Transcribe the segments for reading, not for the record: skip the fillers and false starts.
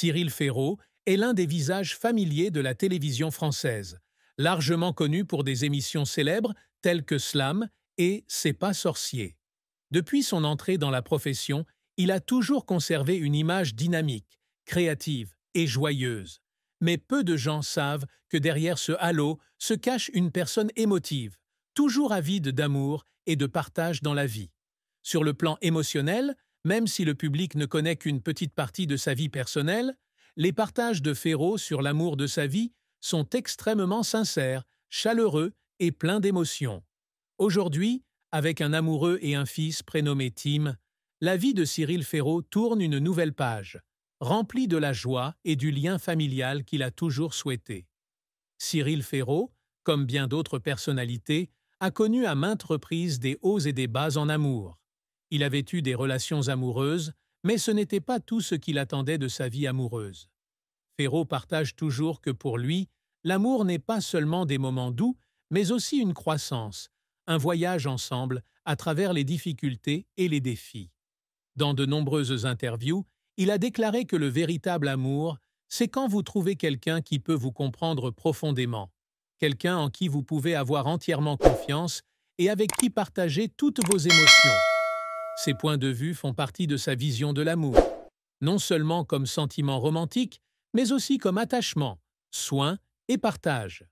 Cyril Ferraud est l'un des visages familiers de la télévision française, largement connu pour des émissions célèbres telles que Slam et C'est pas sorcier. Depuis son entrée dans la profession, il a toujours conservé une image dynamique, créative et joyeuse. Mais peu de gens savent que derrière ce halo se cache une personne émotive, toujours avide d'amour et de partage dans la vie. Sur le plan émotionnel, même si le public ne connaît qu'une petite partie de sa vie personnelle, les partages de Ferraud sur l'amour de sa vie sont extrêmement sincères, chaleureux et pleins d'émotions. Aujourd'hui, avec un amoureux et un fils prénommé Tim, la vie de Cyril Ferraud tourne une nouvelle page, remplie de la joie et du lien familial qu'il a toujours souhaité. Cyril Ferraud, comme bien d'autres personnalités, a connu à maintes reprises des hauts et des bas en amour. Il avait eu des relations amoureuses, mais ce n'était pas tout ce qu'il attendait de sa vie amoureuse. Ferraud partage toujours que pour lui, l'amour n'est pas seulement des moments doux, mais aussi une croissance, un voyage ensemble à travers les difficultés et les défis. Dans de nombreuses interviews, il a déclaré que le véritable amour, c'est quand vous trouvez quelqu'un qui peut vous comprendre profondément, quelqu'un en qui vous pouvez avoir entièrement confiance et avec qui partager toutes vos émotions. Ces points de vue font partie de sa vision de l'amour, non seulement comme sentiment romantique, mais aussi comme attachement, soin et partage.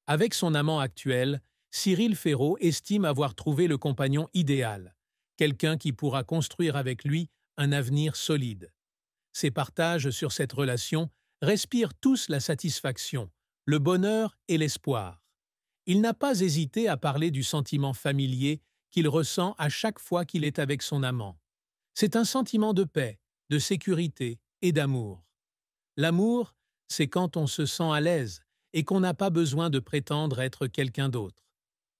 Avec son amant actuel, Cyril Ferraud estime avoir trouvé le compagnon idéal, quelqu'un qui pourra construire avec lui un avenir solide. Ses partages sur cette relation respirent tous la satisfaction, le bonheur et l'espoir. Il n'a pas hésité à parler du sentiment familier qu'il ressent à chaque fois qu'il est avec son amant. C'est un sentiment de paix, de sécurité et d'amour. L'amour, c'est quand on se sent à l'aise et qu'on n'a pas besoin de prétendre être quelqu'un d'autre.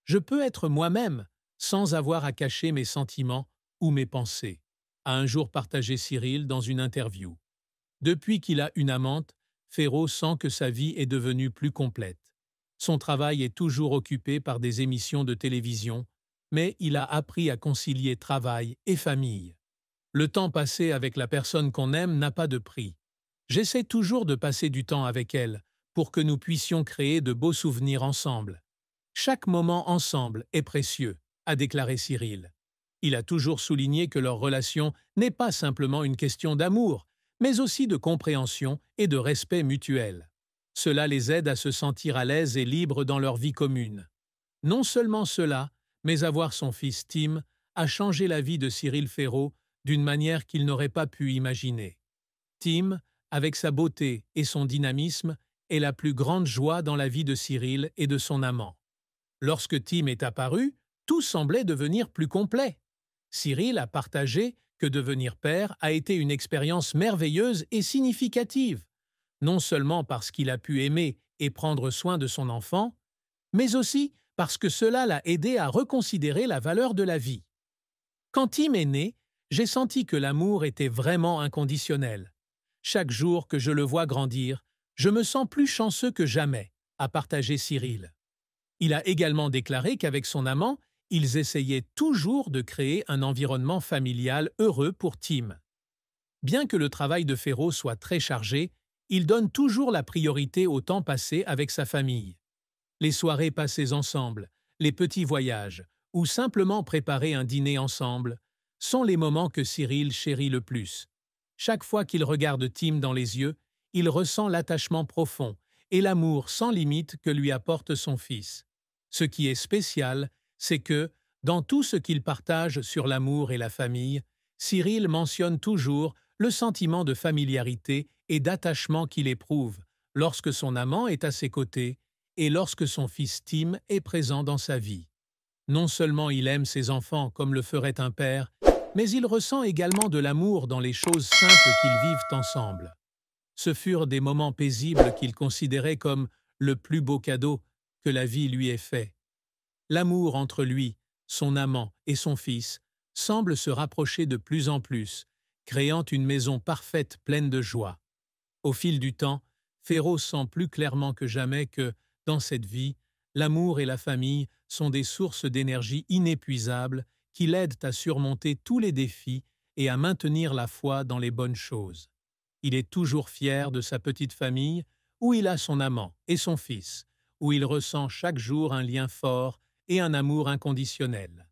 Je peux être moi-même sans avoir à cacher mes sentiments ou mes pensées, a un jour partagé Cyril dans une interview. Depuis qu'il a une amante, Ferraud sent que sa vie est devenue plus complète. Son travail est toujours occupé par des émissions de télévision, mais il a appris à concilier travail et famille. Le temps passé avec la personne qu'on aime n'a pas de prix. J'essaie toujours de passer du temps avec elle pour que nous puissions créer de beaux souvenirs ensemble. Chaque moment ensemble est précieux, a déclaré Cyril. Il a toujours souligné que leur relation n'est pas simplement une question d'amour, mais aussi de compréhension et de respect mutuel. Cela les aide à se sentir à l'aise et libres dans leur vie commune. Non seulement cela, mais avoir son fils Tim a changé la vie de Cyril Ferraud d'une manière qu'il n'aurait pas pu imaginer. Tim, avec sa beauté et son dynamisme, est la plus grande joie dans la vie de Cyril et de son amant. Lorsque Tim est apparu, tout semblait devenir plus complet. Cyril a partagé que devenir père a été une expérience merveilleuse et significative, non seulement parce qu'il a pu aimer et prendre soin de son enfant, mais aussi parce que cela l'a aidé à reconsidérer la valeur de la vie. Quand Tim est né, j'ai senti que l'amour était vraiment inconditionnel. Chaque jour que je le vois grandir, je me sens plus chanceux que jamais, a partagé Cyril. Il a également déclaré qu'avec son amant, ils essayaient toujours de créer un environnement familial heureux pour Tim. Bien que le travail de Ferraud soit très chargé, il donne toujours la priorité au temps passé avec sa famille. Les soirées passées ensemble, les petits voyages, ou simplement préparer un dîner ensemble, sont les moments que Cyril chérit le plus. Chaque fois qu'il regarde Tim dans les yeux, il ressent l'attachement profond et l'amour sans limite que lui apporte son fils. Ce qui est spécial, c'est que, dans tout ce qu'il partage sur l'amour et la famille, Cyril mentionne toujours le sentiment de familiarité et d'attachement qu'il éprouve lorsque son amant est à ses côtés et lorsque son fils Tim est présent dans sa vie. Non seulement il aime ses enfants comme le ferait un père, mais il ressent également de l'amour dans les choses simples qu'ils vivent ensemble. Ce furent des moments paisibles qu'il considérait comme le plus beau cadeau que la vie lui ait fait. L'amour entre lui, son amant et son fils semble se rapprocher de plus en plus, créant une maison parfaite pleine de joie. Au fil du temps, Ferraud sent plus clairement que jamais que, dans cette vie, l'amour et la famille sont des sources d'énergie inépuisables qui l'aident à surmonter tous les défis et à maintenir la foi dans les bonnes choses. Il est toujours fier de sa petite famille, où il a son amant et son fils, où il ressent chaque jour un lien fort et un amour inconditionnel.